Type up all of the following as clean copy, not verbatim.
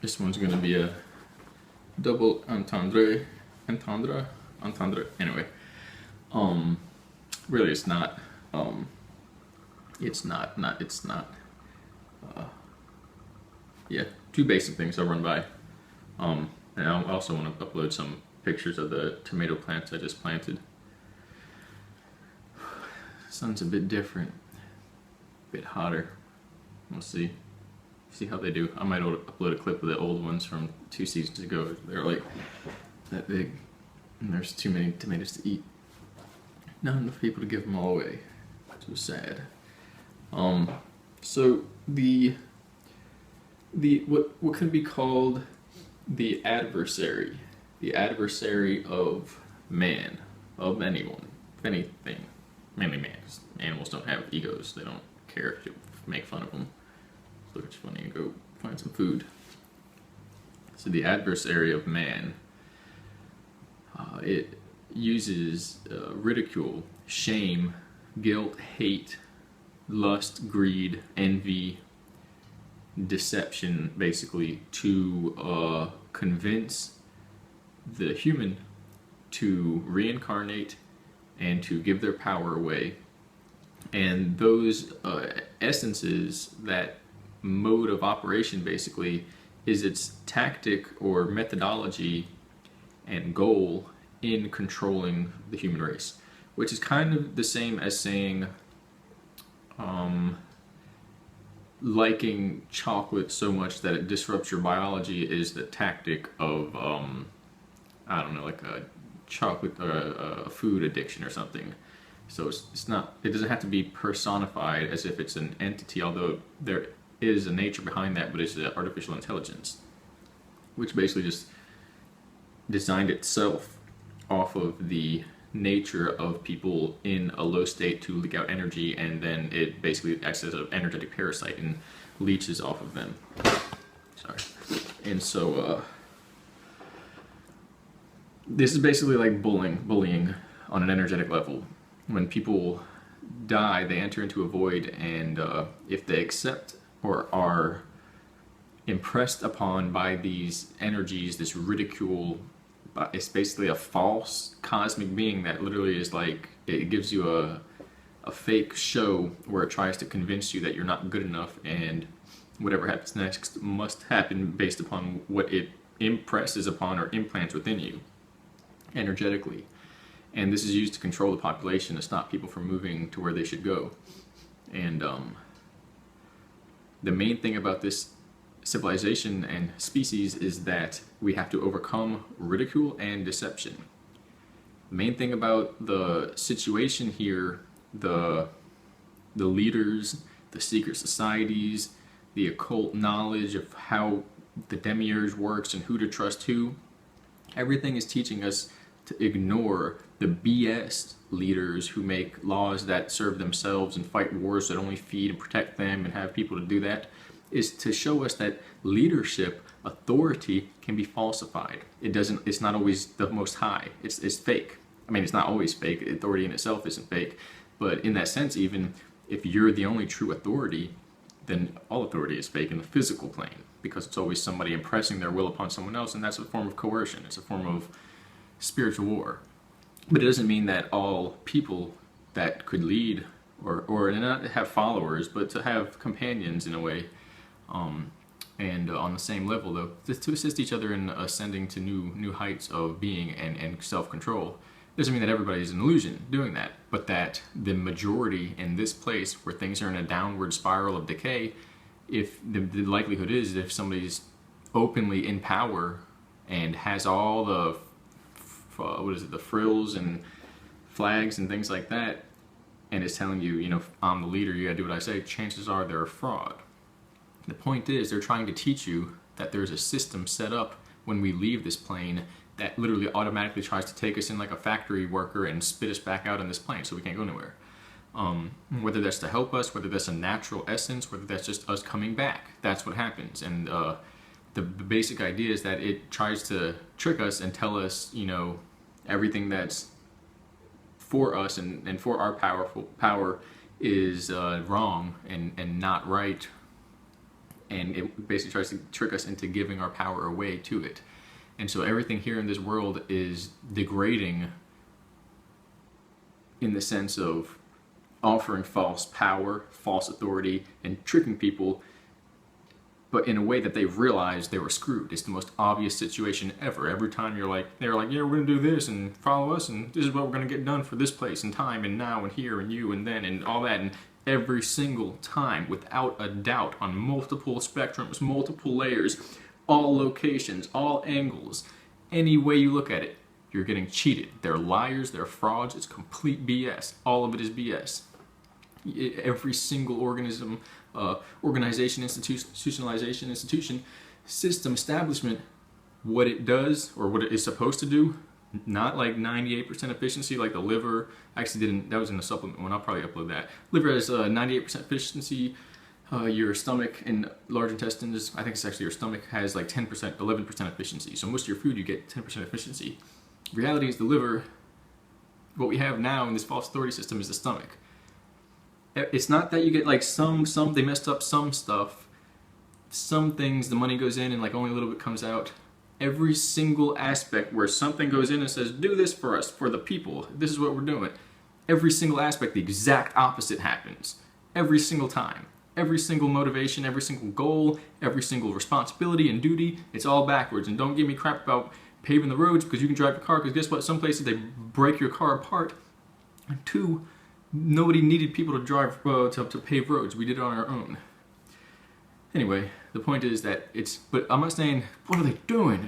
This one's gonna be a double entendre. Anyway, um, really, it's not. It's not. Uh, yeah, two basic things I'll run by. And I also want to upload some pictures of the tomato plants I just planted. Sun's a bit different, a bit hotter. We'll see how they do. I might upload a clip of the old ones from 2 seasons ago. They're like that big, and there's too many tomatoes to eat. Not enough people to give them all away. So sad. So the what can be called the adversary of man, of anyone, of anything, mainly man. 'Cause animals don't have egos; they don't care if you make fun of them. So look, it's funny and go find some food. So the adversary of man, it uses ridicule, shame, guilt, hate, lust, greed, envy, deception, basically, to convince the human to reincarnate and to give their power away. And those essences, that mode of operation, basically, is its tactic or methodology and goal in controlling the human race, which is kind of the same as saying liking chocolate so much that it disrupts your biology is the tactic of I don't know, like a chocolate or a food addiction or something. So it's not, it doesn't have to be personified as if it's an entity, although there is a nature behind that, but it's the artificial intelligence, which basically just designed itself off of the nature of people in a low state to leak out energy, and then it basically acts as an energetic parasite and leeches off of them. Sorry. And so this is basically like bullying on an energetic level. When people die, they enter into a void, and if they accept or are impressed upon by these energies, this ridicule, it's basically a false cosmic being that literally is like, it gives you a fake show where it tries to convince you that you're not good enough, and whatever happens next must happen based upon what it impresses upon or implants within you energetically. And this is used to control the population, to stop people from moving to where they should go. And the main thing about this civilization and species is that we have to overcome ridicule and deception. The main thing about the situation here, the leaders, the secret societies, the occult knowledge of how the demiurge works and who to trust who, everything is teaching us to ignore the BS leaders who make laws that serve themselves and fight wars that only feed and protect them and have people to do that, is to show us that leadership, authority can be falsified. It's not always the most high. It's fake. I mean, it's not always fake. Authority in itself isn't fake. But in that sense, even if you're the only true authority, then all authority is fake in the physical plane, because it's always somebody impressing their will upon someone else, and that's a form of coercion. It's a form of spiritual war. But it doesn't mean that all people that could lead or not have followers, but to have companions in a way, and on the same level, though, to assist each other in ascending to new heights of being and self-control. Doesn't mean that everybody's an illusion doing that, but that the majority in this place where things are in a downward spiral of decay, if the likelihood is if somebody's openly in power and has all the the frills and flags and things like that, and is telling you, I'm the leader, you gotta do what I say, chances are they're a fraud. The point is, they're trying to teach you that there's a system set up when we leave this plane that literally automatically tries to take us in like a factory worker and spit us back out on this plane so we can't go anywhere. Whether that's to help us, whether that's a natural essence, whether that's just us coming back, that's what happens. And the basic idea is that it tries to trick us and tell us, everything that's for us and for our power is wrong and not right, and it basically tries to trick us into giving our power away to it. And so everything here in this world is degrading in the sense of offering false power, false authority, and tricking people, but in a way that they've realized they were screwed. It's the most obvious situation ever. Every time they're like, yeah, we're gonna do this and follow us, and this is what we're gonna get done for this place and time and now and here and you and then and all that. And every single time, without a doubt, on multiple spectrums, multiple layers, all locations, all angles, any way you look at it, you're getting cheated. They're liars, they're frauds, it's complete BS. All of it is BS. Every single organism, organization, institutionalization, institution, system, establishment, what it does or what it is supposed to do, not like 98% efficiency like the liver. Actually didn't, that was in the supplement one, I'll probably upload that. Liver has 98% efficiency. Your stomach and large intestines, I think it's actually your stomach, has like 10%, 11% efficiency. So most of your food you get 10% efficiency. Reality is the liver, what we have now in this false authority system is the stomach. It's not that you get like some they messed up some stuff, some things the money goes in and like only a little bit comes out. Every single aspect where something goes in and says, do this for us, for the people, this is what we're doing. Every single aspect, the exact opposite happens. Every single time. Every single motivation, every single goal, every single responsibility and duty, it's all backwards. And don't give me crap about paving the roads because you can drive your car, because guess what? Some places they break your car apart. And two, nobody needed people to drive, to pave roads. We did it on our own. Anyway, the point is that but I'm not saying, what are they doing?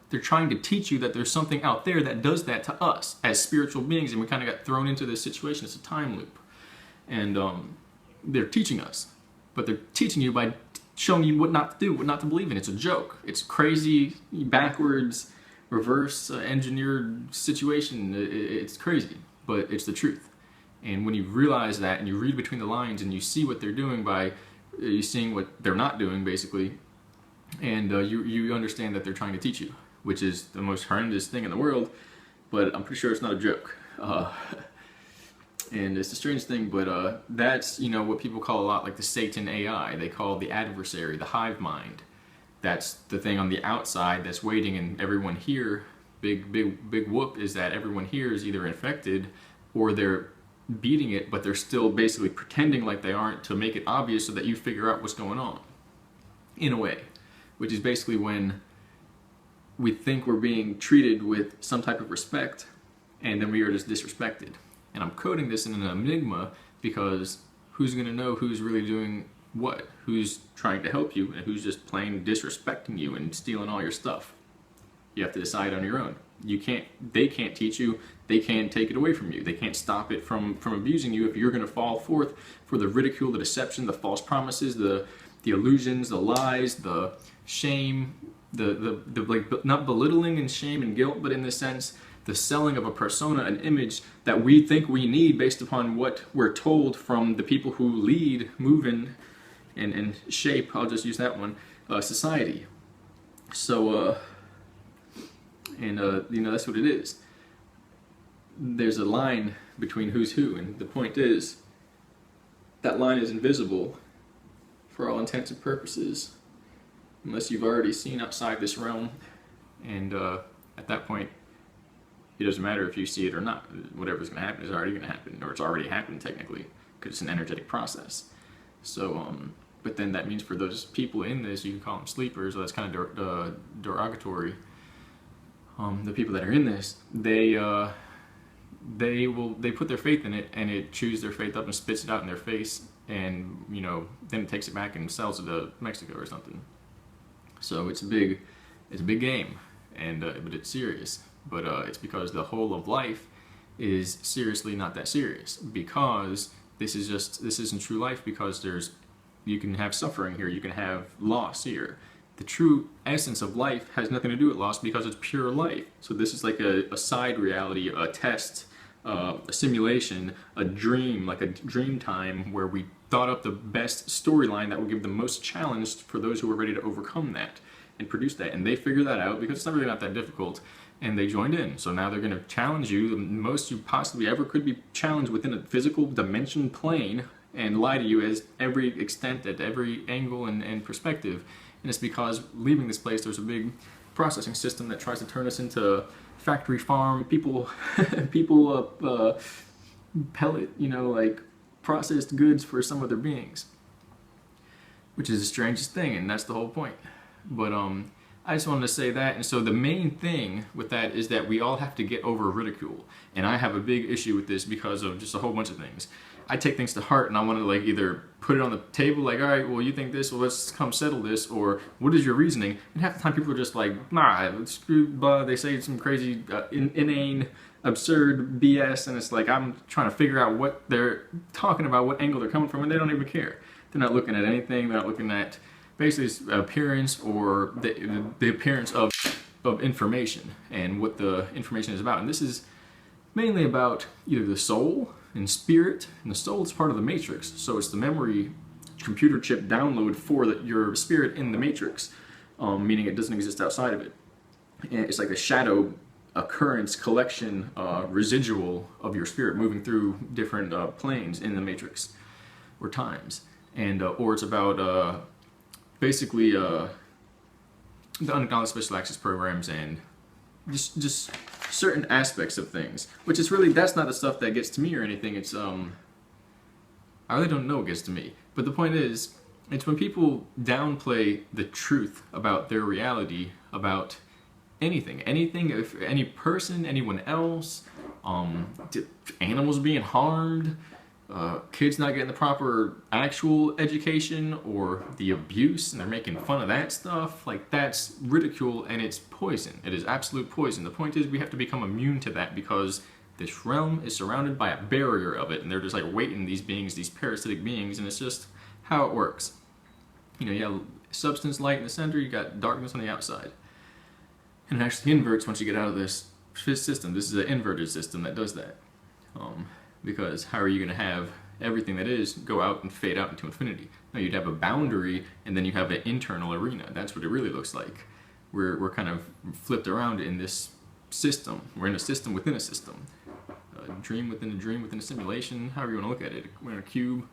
They're trying to teach you that there's something out there that does that to us as spiritual beings, and we kind of got thrown into this situation. It's a time loop. And they're teaching us, but they're teaching you by showing you what not to do, what not to believe in. It's a joke. It's crazy, backwards, reverse engineered situation. It's crazy, but it's the truth. And when you realize that and you read between the lines and you see what they're doing by you seeing what they're not doing, basically, and you understand that they're trying to teach you, which is the most horrendous thing in the world, but I'm pretty sure it's not a joke. And it's a strange thing, but that's, what people call a lot like the Satan AI. They call the adversary, the hive mind. That's the thing on the outside that's waiting, and everyone here, big whoop is that everyone here is either infected or they're beating it, but they're still basically pretending like they aren't to make it obvious so that you figure out what's going on, in a way, which is basically when we think we're being treated with some type of respect, and then we are just disrespected. And I'm coding this in an enigma because who's going to know who's really doing what? Who's trying to help you and who's just plain disrespecting you and stealing all your stuff? You have to decide on your own. They can't teach you, they can't take it away from you. They can't stop it from abusing you if you're going to fall forth for the ridicule, the deception, the false promises, the illusions, the lies, the shame, the like, not belittling and shame and guilt, but in the sense, the selling of a persona, an image that we think we need based upon what we're told from the people who lead, move in, and shape, I'll just use that one, society. So, that's what it is. There's a line between who's who, and the point is, that line is invisible for all intents and purposes, unless you've already seen outside this realm, and at that point, it doesn't matter if you see it or not. Whatever's going to happen is already going to happen, or it's already happened technically, because it's an energetic process. So, but then that means for those people in this, you can call them sleepers, so that's kind of derogatory. The people that are in this, they put their faith in it, and it chews their faith up and spits it out in their face, and then it takes it back and sells it to Mexico or something. So it's a big game, and but it's serious. But it's because the whole of life is seriously not that serious, because this isn't true life, because you can have suffering here, you can have loss here. The true essence of life has nothing to do with loss because it's pure life. So this is like a side reality, a test, a simulation, a dream, like a dream time where we thought up the best storyline that will give the most challenge for those who are ready to overcome that and produce that. And they figure that out because it's not really not that difficult, and they joined in. So now they're going to challenge you the most you possibly ever could be challenged within a physical dimension plane, and lie to you at every extent, at every angle and perspective. And it's because leaving this place, there's a big processing system that tries to turn us into factory farm people, pellet, like processed goods for some of their beings, which is the strangest thing, and that's the whole point. But I just wanted to say that. And so the main thing with that is that we all have to get over ridicule. And I have a big issue with this because of just a whole bunch of things. I take things to heart, and I want to like either put it on the table, like, all right, well, you think this, well, let's come settle this, or what is your reasoning? And half the time people are just like, nah, screw, blah, they say some crazy, inane, absurd BS, and it's like I'm trying to figure out what they're talking about, what angle they're coming from, and they don't even care. They're not looking at anything, they're not looking at basically appearance or the appearance of information and what the information is about. And this is mainly about either the soul and spirit, and the soul is part of the matrix, so it's the memory computer chip download for your spirit in the matrix, meaning it doesn't exist outside of it. And it's like a shadow occurrence collection, residual of your spirit moving through different planes in the matrix or times. And or it's about basically the unacknowledged special access programs and just certain aspects of things, which is really, that's not the stuff that gets to me or anything. It's I really don't know what gets to me, but the point is, it's when people downplay the truth about their reality, about anything, if any person, anyone else, animals being harmed, kids not getting the proper actual education, or the abuse, and they're making fun of that stuff. Like, that's ridicule, and it's poison. It is absolute poison. The point is, we have to become immune to that, because this realm is surrounded by a barrier of it, and they're just like waiting, these beings, these parasitic beings, and it's just how it works. You have substance, light in the center, you got darkness on the outside. And it actually inverts once you get out of this system. This is an inverted system that does that. Because how are you going to have everything that is go out and fade out into infinity? No, you'd have a boundary, and then you have an internal arena. That's what it really looks like. We're kind of flipped around in this system. We're in a system within a system. A dream within a dream within a simulation, however you want to look at it. We're in a cube,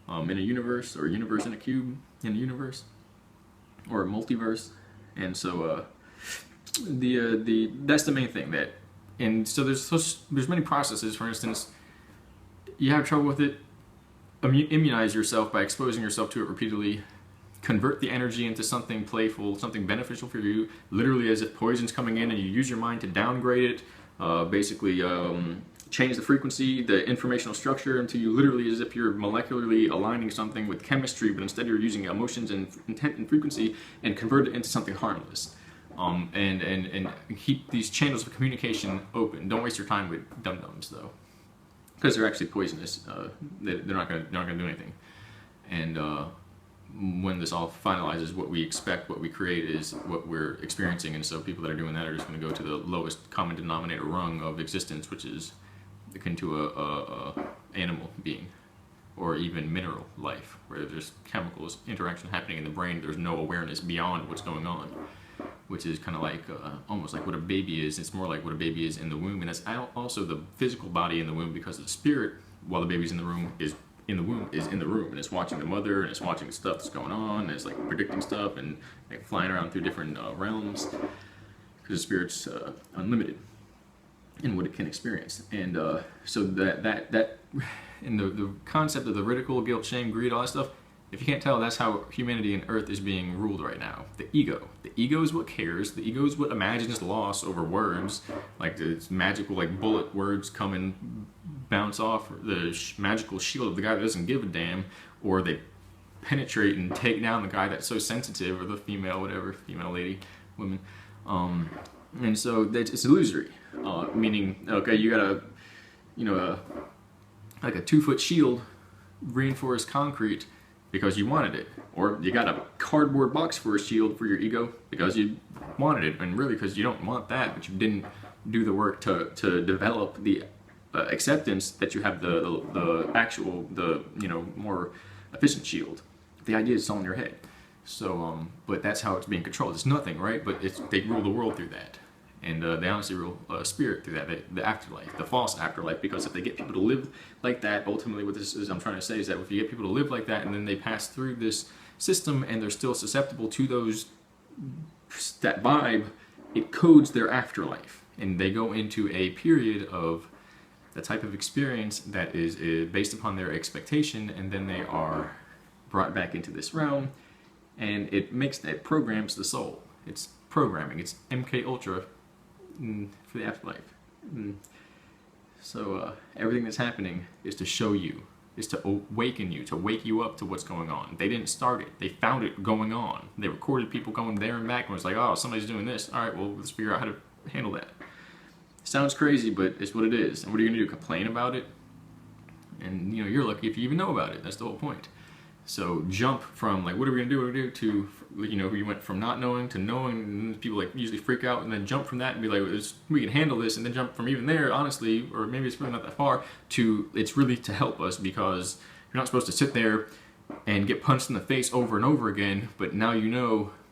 in a universe, or a universe in a cube in a universe, or a multiverse. And so that's the main thing. And so there's many processes. For instance, you have trouble with it, immunize yourself by exposing yourself to it repeatedly, convert the energy into something playful, something beneficial for you, literally as if poison's coming in, and you use your mind to downgrade it, basically change the frequency, the informational structure, until you literally, as if you're molecularly aligning something with chemistry, but instead you're using emotions and intent and frequency, and convert it into something harmless. And keep these channels of communication open. Don't waste your time with dum-dums, though, because they're actually poisonous. They're not gonna do anything. And when this all finalizes, what we expect, what we create, is what we're experiencing. And so people that are doing that are just going to go to the lowest common denominator rung of existence, which is akin to a animal being, or even mineral life, where there's chemicals interaction happening in the brain. There's no awareness beyond what's going on, which is kind of like almost like what a baby is. It's more like what a baby is in the womb, and that's also the physical body in the womb, because the spirit, while the baby's in the womb, is in the room, and it's watching the mother, and it's watching stuff that's going on, and it's like predicting stuff, and like flying around through different realms, because the spirit's unlimited in what it can experience. And so that and the concept of the ridicule, guilt, shame, greed, all that stuff, if you can't tell, that's how humanity and Earth is being ruled right now. The ego is what cares. The ego is what imagines loss over words, like it's magical, like bullet words come and bounce off the magical shield of the guy that doesn't give a damn, or they penetrate and take down the guy that's so sensitive, or the female, whatever, female lady, woman. And so it's illusory, meaning, okay, you got like a 2-foot shield, reinforced concrete, because you wanted it, or you got a cardboard box for a shield for your ego because you wanted it, and really because you don't want that, but you didn't do the work to develop the acceptance that you have the actual more efficient shield. The idea is all in your head. So but that's how it's being controlled. It's nothing, right? But they rule the world through that. And they honestly rule spirit through that, the afterlife, the false afterlife, because if they get people to live like that, ultimately what this is I'm trying to say is that if you get people to live like that and then they pass through this system and they're still susceptible to that vibe, it codes their afterlife. And they go into a period of the type of experience that is based upon their expectation, and then they are brought back into this realm, and it programs the soul. It's programming. It's MK Ultra for the afterlife. So everything that's happening is to show you, is to awaken you, to wake you up to what's going on. They didn't start it. They found it going on. They recorded people going there and back and was like, oh, somebody's doing this. All right, well, let's figure out how to handle that. Sounds crazy, but it's what it is. And what are you going to do? Complain about it? And you're lucky if you even know about it. That's the whole point. So jump from like, what are we going to do? What are we going to do? To, you went from not knowing to knowing, and people like usually freak out, and then jump from that and be like, we can handle this, and then jump from even there, honestly, or maybe it's really not that far, to it's really to help us, because you're not supposed to sit there and get punched in the face over and over again, but now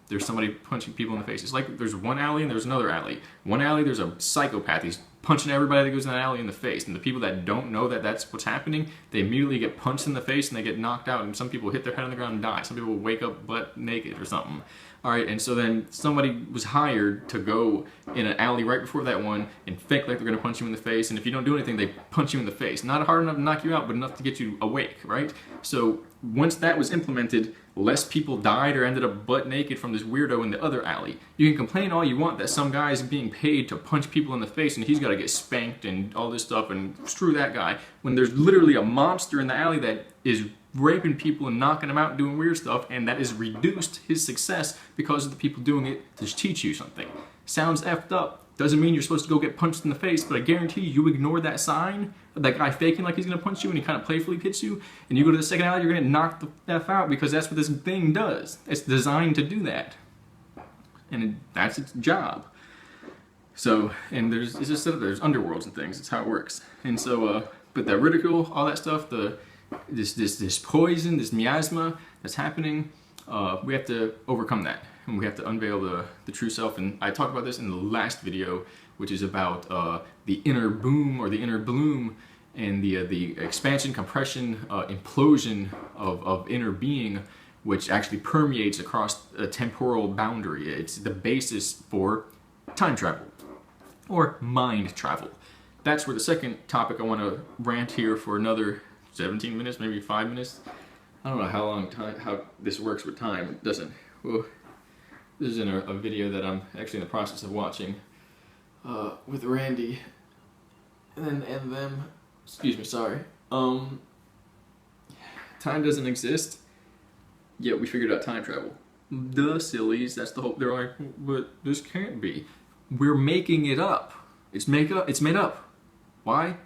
there's somebody punching people in the face. It's like there's one alley and there's another alley. One alley, there's a psychopath. He's punching everybody that goes in that alley in the face. And the people that don't know that that's what's happening, they immediately get punched in the face and they get knocked out. And some people hit their head on the ground and die. Some people wake up butt naked or something. All right, and so then somebody was hired to go in an alley right before that one and fake like they're going to punch you in the face. And if you don't do anything, they punch you in the face. Not hard enough to knock you out, but enough to get you awake, right? So once that was implemented, less people died or ended up butt naked from this weirdo in the other alley. You can complain all you want that some guy is being paid to punch people in the face and he's got to get spanked and all this stuff, and screw that guy, when there's literally a monster in the alley that is raping people and knocking them out and doing weird stuff, and that has reduced his success because of the people doing it to teach you something. Sounds effed up. Doesn't mean you're supposed to go get punched in the face, but I guarantee you ignore that sign of that guy faking like he's going to punch you and he kind of playfully hits you, and you go to the second alley, you're going to knock the F out, because that's what this thing does. It's designed to do that. And that's its job. So, and it's just there's underworlds and things. It's how it works. And so, but that ridicule, all that stuff, this poison, this miasma that's happening, we have to overcome that. And we have to unveil the true self. And I talked about this in the last video, which is about the inner boom or the inner bloom, and the expansion, compression, implosion of inner being, which actually permeates across a temporal boundary. It's the basis for time travel or mind travel. That's where the second topic I want to rant here for another 17 minutes, maybe 5 minutes. I don't know how this works with time. It doesn't. Well, this is in a video that I'm actually in the process of watching with Randy and them. Excuse me, sorry. Time doesn't exist, yet we figured out time travel. The sillies, that's the whole. They're like, but this can't be. We're making it up. It's made up. Why?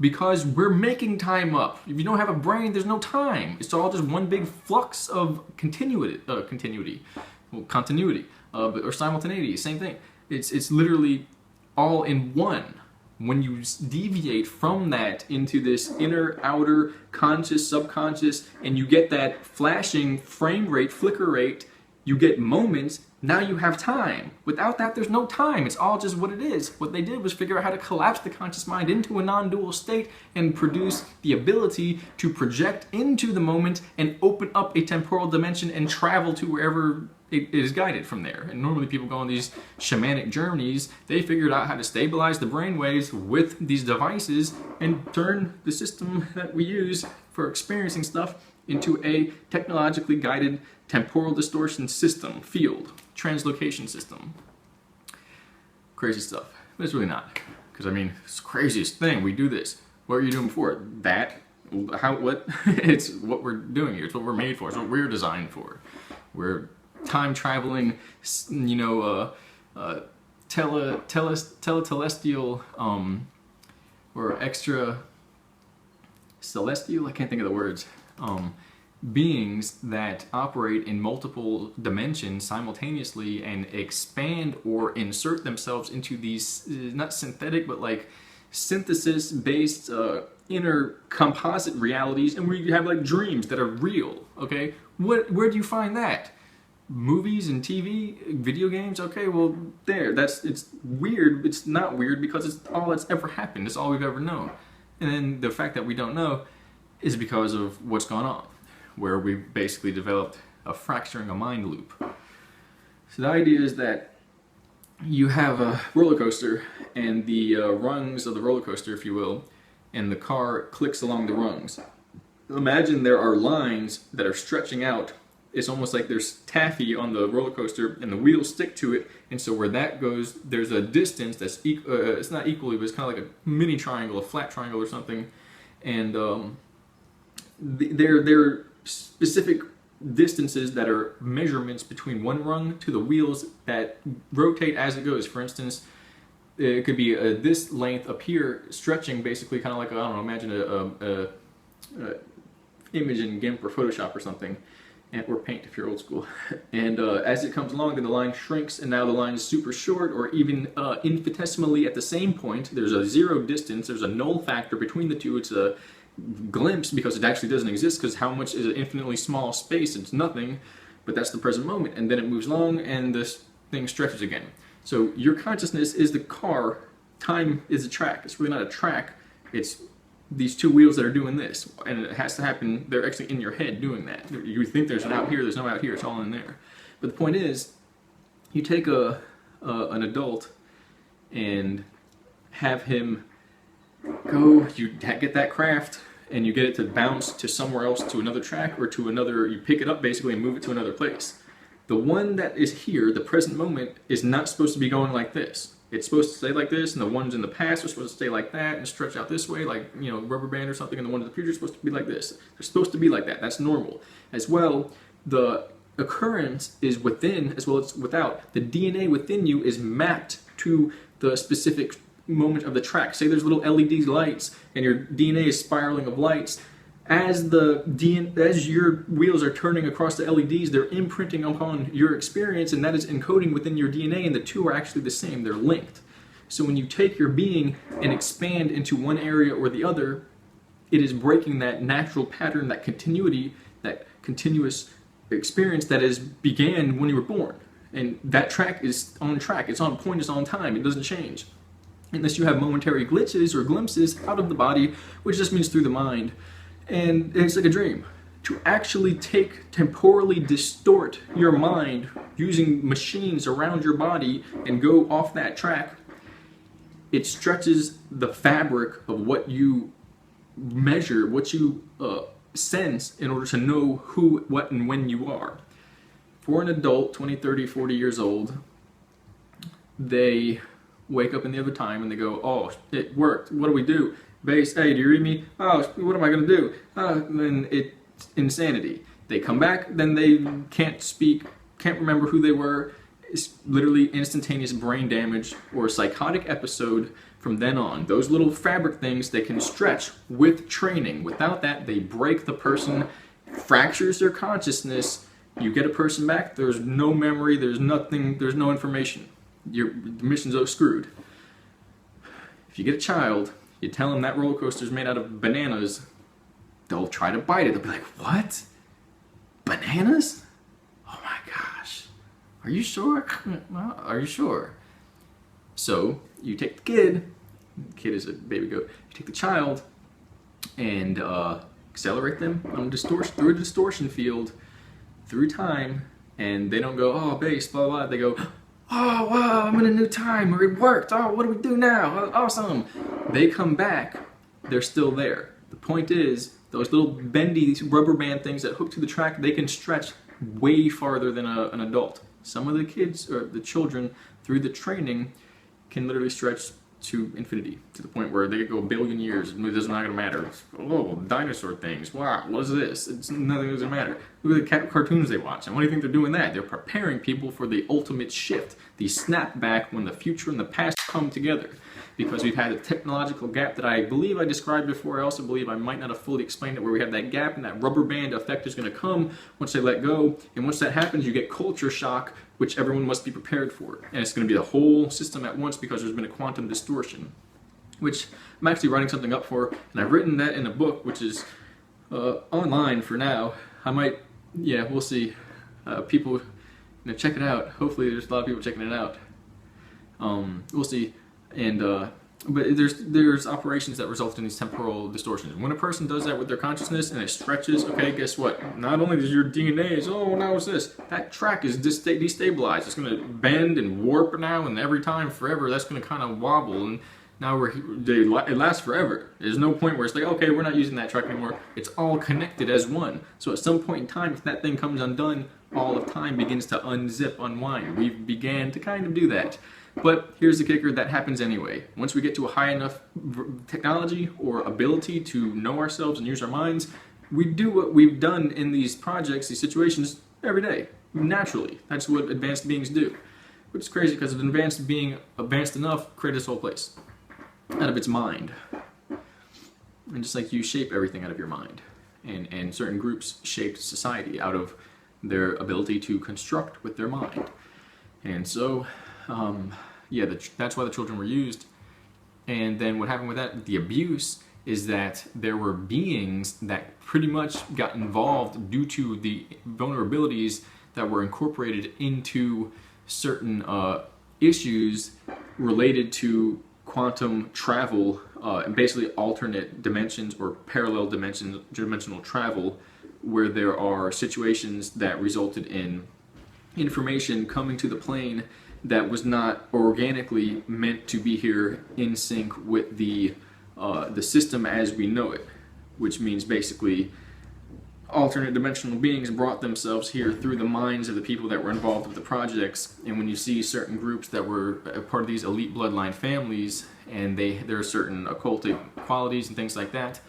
Because we're making time up. If you don't have a brain, there's no time. It's all just one big flux of continuity, or simultaneity, same thing. It's literally all in one. When you deviate from that into this inner, outer, conscious, subconscious, and you get that flashing frame rate, flicker rate, you get moments, now you have time. Without that, there's no time. It's all just what it is. What they did was figure out how to collapse the conscious mind into a non-dual state and produce the ability to project into the moment and open up a temporal dimension and travel to wherever it is guided from there. And normally people go on these shamanic journeys. They figured out how to stabilize the brainwaves with these devices and turn the system that we use for experiencing stuff into a technologically guided temporal distortion system, field, translocation system. Crazy stuff. But it's really not. Because I mean, it's the craziest thing. We do this. What were you doing before? That? How? What? It's what we're doing here. It's what we're made for. It's what we're designed for. We're time traveling, telestial, or extra celestial, I can't think of the words, beings that operate in multiple dimensions simultaneously and expand or insert themselves into these, not synthetic, but like synthesis-based inner composite realities, and where you have like dreams that are real, okay? Where do you find that? movies and TV, video games, okay, well, it's weird. It's not weird because it's all that's ever happened. It's all we've ever known. And then the fact that we don't know is because of what's gone on, where we basically developed a fracturing a mind loop. So the idea is that you have a roller coaster and the rungs of the roller coaster, if you will, and the car clicks along the rungs. Imagine there are lines that are stretching out. It's almost like there's taffy on the roller coaster and the wheels stick to it, and so where that goes, there's a distance that's it's not equally, but it's kind of like a mini triangle, a flat triangle or something, and they're specific distances that are measurements between one rung to the wheels that rotate as it goes. For instance, it could be this length up here stretching, basically kind of like, I don't know, imagine a image in GIMP or Photoshop or something, or Paint if you're old school. And as it comes along, then the line shrinks, and now the line is super short, or even infinitesimally at the same point. There's a zero distance, there's a null factor between the two. It's a glimpse because it actually doesn't exist, because how much is an infinitely small space? It's nothing, but that's the present moment. And then it moves along, and this thing stretches again. So your consciousness is the car, time is a track. It's really not a track, it's these two wheels that are doing this, and it has to happen, they're actually in your head doing that. You think there's an out here, there's no out here, it's all in there. But the point is, you take an adult and have him go, you get that craft, and you get it to bounce to somewhere else, to another track, or to another, you pick it up basically and move it to another place. The one that is here, the present moment, is not supposed to be going like this. It's supposed to stay like this, and the ones in the past are supposed to stay like that and stretch out this way, like, you know, rubber band or something, and the ones in the future are supposed to be like this. They're supposed to be like that. That's normal. As well, the occurrence is within as well as without. The DNA within you is mapped to the specific moment of the track. Say there's little LED lights, and your DNA is spiraling of lights. As your wheels are turning across the LEDs, they're imprinting upon your experience, and that is encoding within your DNA, and the two are actually the same. They're linked. So when you take your being and expand into one area or the other, it is breaking that natural pattern, that continuity, that continuous experience that began when you were born. And that track is on track. It's on point. It's on time. It doesn't change. Unless you have momentary glitches or glimpses out of the body, which just means through the mind. And it's like a dream. To actually temporally distort your mind using machines around your body and go off that track, it stretches the fabric of what you measure, what you sense in order to know who, what, and when you are. For an adult, 20, 30, 40 years old, they wake up in the other time and they go, oh, it worked. What do we do? Base, hey, do you read me? Oh, what am I going to do? Then it's insanity. They come back, then they can't speak, can't remember who they were. It's literally instantaneous brain damage or a psychotic episode from then on. Those little fabric things, they can stretch with training. Without that, they break the person, fractures their consciousness. You get a person back, there's no memory, there's nothing, there's no information. The mission's screwed. If you get a child, you tell them that roller coaster is made out of bananas, they'll try to bite it. They'll be like, what? Bananas? Oh my gosh. Are you sure? Are you sure? So you take the kid is a baby goat, you take the child and accelerate them on distortion, through a distortion field, through time, and they don't go, oh, bass, blah, blah. They go, oh, wow, I'm in a new time, or it worked, oh, what do we do now? Awesome. They come back, they're still there. The point is, those little bendy rubber band things that hook to the track, they can stretch way farther than an adult. Some of the kids, or the children, through the training, can literally stretch to infinity, to the point where they could go a billion years and it's not going to matter. Oh, dinosaur things, wow, what is this? Nothing is going to matter. Look at the cartoons they watch, and what do you think they're doing that? They're preparing people for the ultimate shift, the snapback when the future and the past come together. Because we've had a technological gap that I believe I described before. I also believe I might not have fully explained it, where we have that gap, and that rubber band effect is going to come once they let go. And once that happens, you get culture shock, which everyone must be prepared for. And it's going to be the whole system at once, because there's been a quantum distortion, which I'm actually writing something up for. And I've written that in a book, which is online for now. I might, yeah, we'll see. People check it out. Hopefully there's a lot of people checking it out. We'll see. And but there's operations that result in these temporal distortions. When a person does that with their consciousness and it stretches, okay, guess what? Not only does your DNA now it's this, that track is destabilized. It's going to bend and warp now, and every time forever that's going to kind of wobble, and now it lasts forever. There's no point where it's like, okay, we're not using that track anymore. It's all connected as one. So at some point in time, if that thing comes undone, all of time begins to unzip, unwind. We began to kind of do that. But here's the kicker, that happens anyway. Once we get to a high enough technology or ability to know ourselves and use our minds, we do what we've done in these projects, these situations, every day, naturally. That's what advanced beings do. Which is crazy because an advanced being, advanced enough, created this whole place out of its mind. And just like you shape everything out of your mind. And certain groups shaped society out of their ability to construct with their mind. And so, yeah, that's why the children were used. And then what happened with that, the abuse, is that there were beings that pretty much got involved due to the vulnerabilities that were incorporated into certain issues related to quantum travel, and basically alternate dimensions or parallel dimensional travel, where there are situations that resulted in information coming to the plane that was not organically meant to be here in sync with the system as we know it, which means basically alternate dimensional beings brought themselves here through the minds of the people that were involved with the projects. And when you see certain groups that were a part of these elite bloodline families, and there are certain occultic qualities and things like that,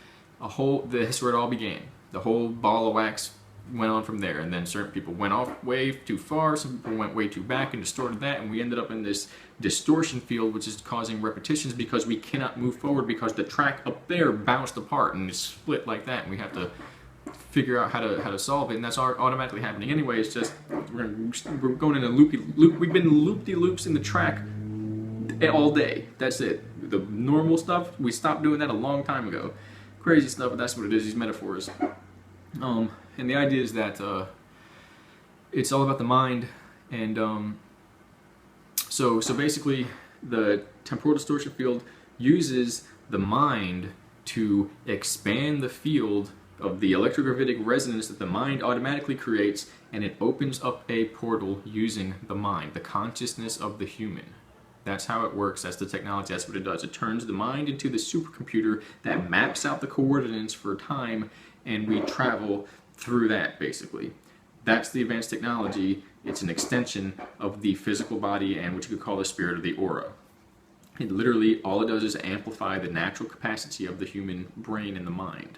that's where it all began. The whole ball of wax went on from there, and then certain people went off way too far, some people went way too back and distorted that, and we ended up in this distortion field, which is causing repetitions because we cannot move forward because the track up there bounced apart and it's split like that, and we have to figure out how to solve it, and that's automatically happening anyway. It's just we're going in a loop. We've been loop-de-loops in the track all day. That's it. The normal stuff, we stopped doing that a long time ago. Crazy stuff, but that's what it is, these metaphors. And the idea is that it's all about the mind, and so basically the temporal distortion field uses the mind to expand the field of the electrogravitic resonance that the mind automatically creates, and it opens up a portal using the mind, the consciousness of the human. That's how it works. That's the technology. That's what it does. It turns the mind into the supercomputer that maps out the coordinates for time, and we travel through that, basically. That's the advanced technology. It's an extension of the physical body and what you could call the spirit or the aura. It literally, all it does is amplify the natural capacity of the human brain and the mind.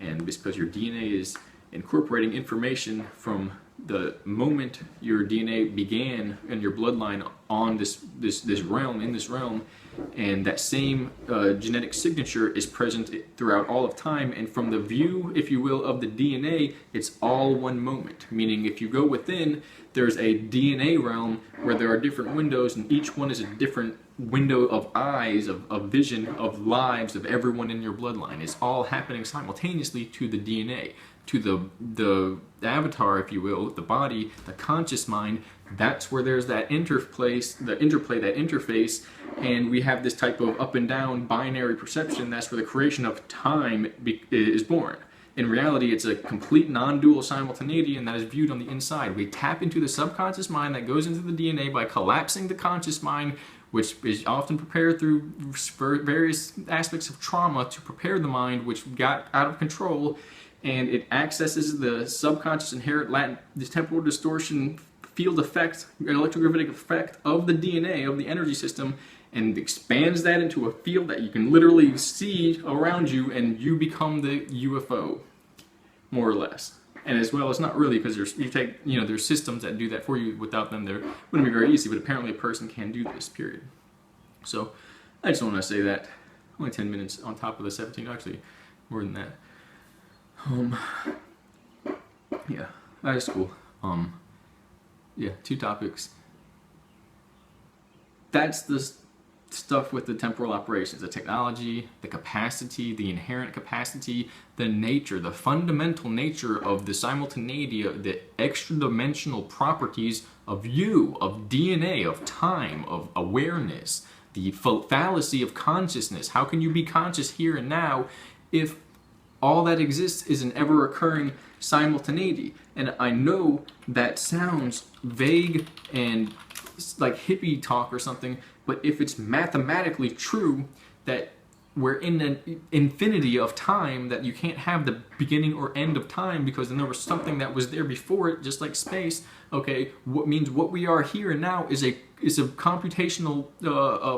And because your DNA is incorporating information from the moment your DNA began in your bloodline on this realm, and that same genetic signature is present throughout all of time, and from the view, if you will, of the DNA, it's all one moment. Meaning if you go within, there's a DNA realm where there are different windows, and each one is a different window of eyes, of vision, of lives of everyone in your bloodline. It's all happening simultaneously to the DNA, to the avatar, if you will, the body, the conscious mind. That's where there's that interplay, that interface, and we have this type of up and down binary perception. That's where the creation of time is born. In reality, it's a complete non-dual simultaneity, and that is viewed on the inside. We tap into the subconscious mind that goes into the DNA by collapsing the conscious mind, which is often prepared through various aspects of trauma to prepare the mind, which got out of control, and it accesses the subconscious inherent the temporal distortion field effect, electrogravitic effect of the DNA, of the energy system, and expands that into a field that you can literally see around you, and you become the UFO, more or less. And as well, it's not really, because there's systems that do that for you. Without them, it wouldn't be very easy, but apparently a person can do this, period. So I just want to say that. Only 10 minutes on top of the 17, actually more than that. Yeah, that's cool. Yeah, 2 topics. That's the stuff with the temporal operations, the technology, the capacity, the inherent capacity, the nature, the fundamental nature of the simultaneity, of the extra-dimensional properties of you, of DNA, of time, of awareness, the fallacy of consciousness. How can you be conscious here and now if all that exists is an ever-occurring simultaneity? And I know that sounds vague and like hippie talk or something, but if it's mathematically true that we're in an infinity of time, that you can't have the beginning or end of time because then there was something that was there before it, just like space. Okay, what means what we are here and now is a computational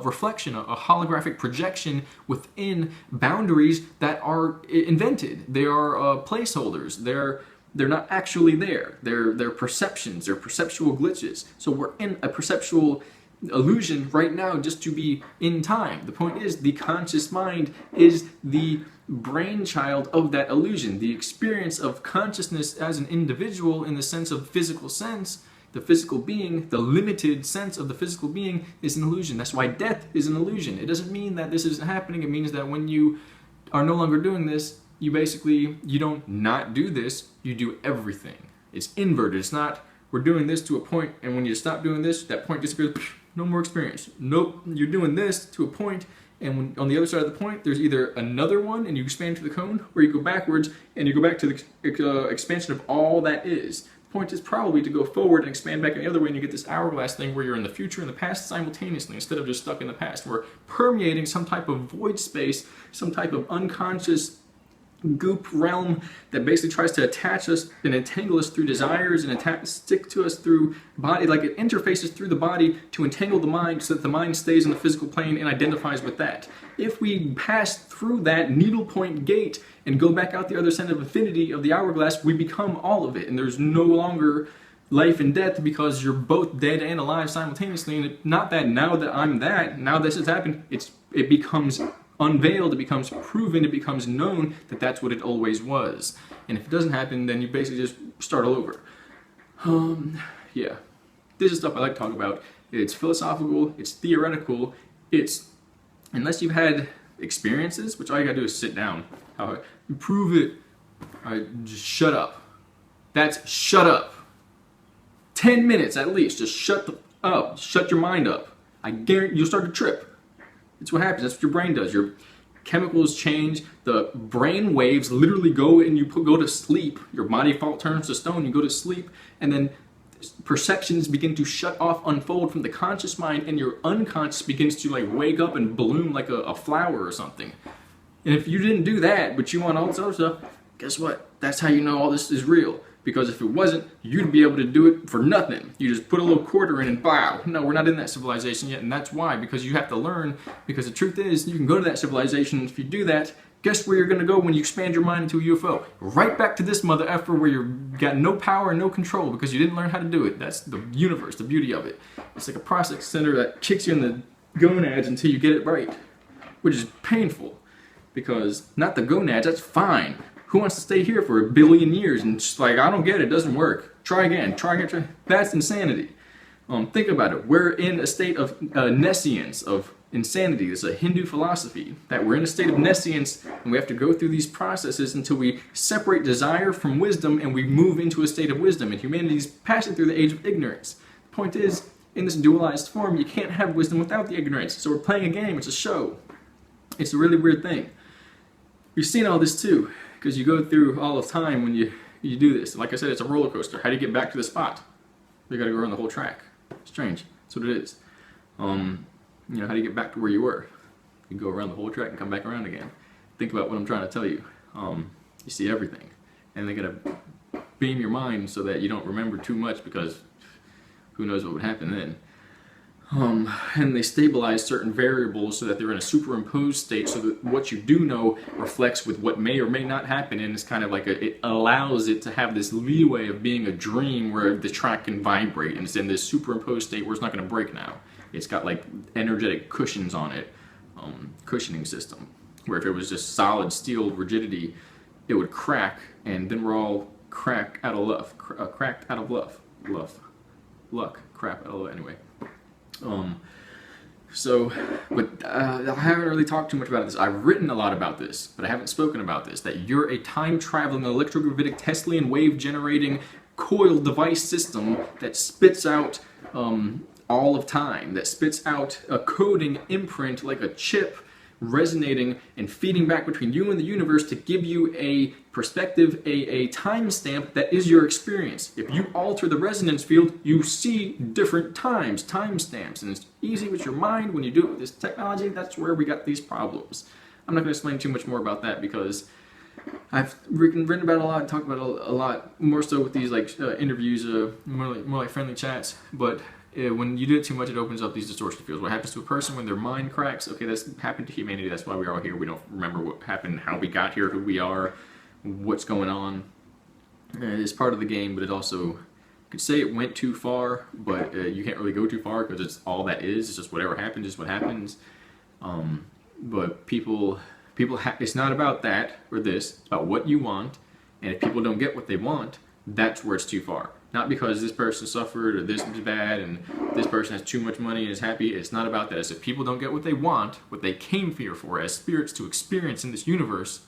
reflection, a holographic projection within boundaries that are invented. They are placeholders. They're not actually there. They're perceptions. They're perceptual glitches. So we're in a perceptual illusion right now just to be in time. The point is, the conscious mind is the brainchild of that illusion. The experience of consciousness as an individual in the sense of physical sense, the physical being, the limited sense of the physical being is an illusion. That's why death is an illusion. It doesn't mean that this isn't happening. It means that when you are no longer doing this, you don't not do this, you do everything. It's inverted. It's not, we're doing this to a point, and when you stop doing this, that point disappears. No more experience. Nope, you're doing this to a point, and when, on the other side of the point, there's either another one and you expand to the cone, or you go backwards and you go back to the expansion of all that is. The point is probably to go forward and expand back in the other way, and you get this hourglass thing where you're in the future and the past simultaneously instead of just stuck in the past. We're permeating some type of void space, some type of unconscious goop realm that basically tries to attach us and entangle us through desires and stick to us through body, like it interfaces through the body to entangle the mind so that the mind stays in the physical plane and identifies with that. If we pass through that needlepoint gate and go back out the other side of infinity of the hourglass, we become all of it, and there's no longer life and death because you're both dead and alive simultaneously. And not that now that I'm that, now this has happened, it becomes unveiled, it becomes proven, it becomes known that that's what it always was. And if it doesn't happen, then you basically just start all over. Yeah. This is stuff I like to talk about. It's philosophical, it's theoretical, it's, unless you've had experiences, which all you gotta do is sit down. Prove it. Just shut up. That's shut up. 10 minutes at least, just shut up. Shut your mind up. I guarantee you'll start to trip. It's what happens. That's what your brain does. Your chemicals change. The brain waves literally go and you go to sleep. Your body turns to stone. You go to sleep, and then perceptions begin to shut off, unfold from the conscious mind, and your unconscious begins to like wake up and bloom like a flower or something. And if you didn't do that, but you want all this other stuff, guess what? That's how you know all this is real. Because if it wasn't, you'd be able to do it for nothing. You just put a little quarter in and wow. No, we're not in that civilization yet, and that's why. Because you have to learn, because the truth is, you can go to that civilization, and if you do that, guess where you're going to go when you expand your mind into a UFO? Right back to this mother effer where you've got no power and no control because you didn't learn how to do it. That's the universe, the beauty of it. It's like a process center that kicks you in the gonads until you get it right, which is painful. Because, not the gonads, that's fine. Who wants to stay here for 1 billion years and just like, I don't get it, it doesn't work. Try again, try again, try. That's insanity. Think about it. We're in a state of nescience, of insanity. It's a Hindu philosophy that we're in a state of nescience and we have to go through these processes until we separate desire from wisdom and we move into a state of wisdom. And humanity's passing through the age of ignorance. The point is, in this dualized form, you can't have wisdom without the ignorance. So we're playing a game, it's a show. It's a really weird thing. We've seen all this too. Because you go through all of time when you do this. Like I said, it's a roller coaster. How do you get back to the spot? You got to go around the whole track. Strange. That's what it is. How do you get back to where you were? You go around the whole track and come back around again. Think about what I'm trying to tell you. You see everything. And they got to beam your mind so that you don't remember too much because who knows what would happen then. And they stabilize certain variables so that they're in a superimposed state so that what you do know reflects with what may or may not happen, and it's kind of like it allows it to have this leeway of being a dream where the track can vibrate, and it's in this superimposed state where it's not going to break now. It's got like energetic cushions on it, cushioning system, where if it was just solid steel rigidity, it would crack, and then we're all cracked out of luck, crap out of luck, anyway. So, but I haven't really talked too much about this. I've written a lot about this, but I haven't spoken about this. That you're a time-traveling, electrogravitic, Teslian wave-generating coil device system that spits out all of time, that spits out a coding imprint like a chip, resonating and feeding back between you and the universe to give you a perspective, a timestamp that is your experience. If you alter the resonance field, you see different timestamps, and it's easy with your mind. When you do it with this technology, that's where we got these problems. I'm not going to explain too much more about that because I've written about it a lot, talked about it a lot, more so with these like interviews, more like friendly chats, but when you do it too much, it opens up these distortion fields. What happens to a person when their mind cracks? Okay, that's happened to humanity. That's why we're all here. We don't remember what happened, how we got here, who we are, what's going on. It's part of the game, but it also, you could say it went too far, but you can't really go too far because it's all that is. It's just whatever happens is what happens. But people, it's not about that or this. It's about what you want, and if people don't get what they want, that's where it's too far. Not because this person suffered or this is bad and this person has too much money and is happy. It's not about that. It's if people don't get what they want, what they came here for as spirits to experience in this universe,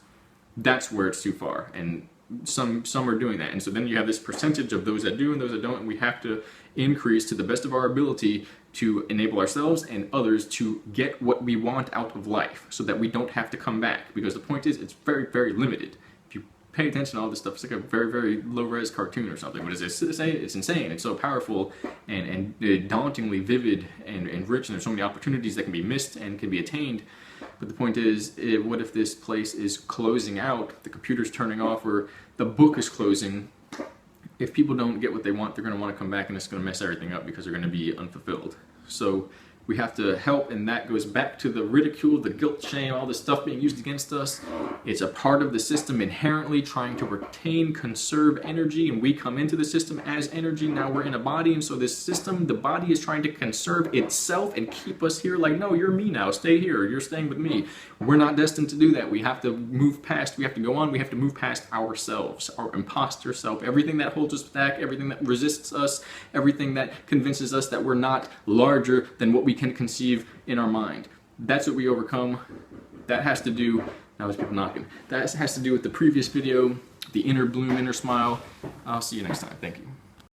that's where it's too far. And some are doing that. And so then you have this percentage of those that do and those that don't, and we have to increase to the best of our ability to enable ourselves and others to get what we want out of life so that we don't have to come back. Because the point is, it's very, very limited. Pay attention to all this stuff. It's like a very, very low-res cartoon or something. But it's insane. It's so powerful and dauntingly vivid and rich, and there's so many opportunities that can be missed and can be attained. But the point is, what if this place is closing out, the computer's turning off, or the book is closing? If people don't get what they want, they're going to want to come back, and it's going to mess everything up because they're going to be unfulfilled. So we have to help, and that goes back to the ridicule, the guilt, shame, all this stuff being used against us. It's a part of the system inherently trying to retain, conserve energy, and we come into the system as energy. Now we're in a body, and so this system, the body is trying to conserve itself and keep us here like, no, you're me now, stay here, you're staying with me. We're not destined to do that. We have to move past, we have to go on, we have to move past ourselves, our imposter self, everything that holds us back, everything that resists us, everything that convinces us that we're not larger than what we can conceive in our mind. That's what we overcome. That has to do, now there's people knocking, that has to do with the previous video, the inner bloom, inner smile. I'll see you next time. Thank you.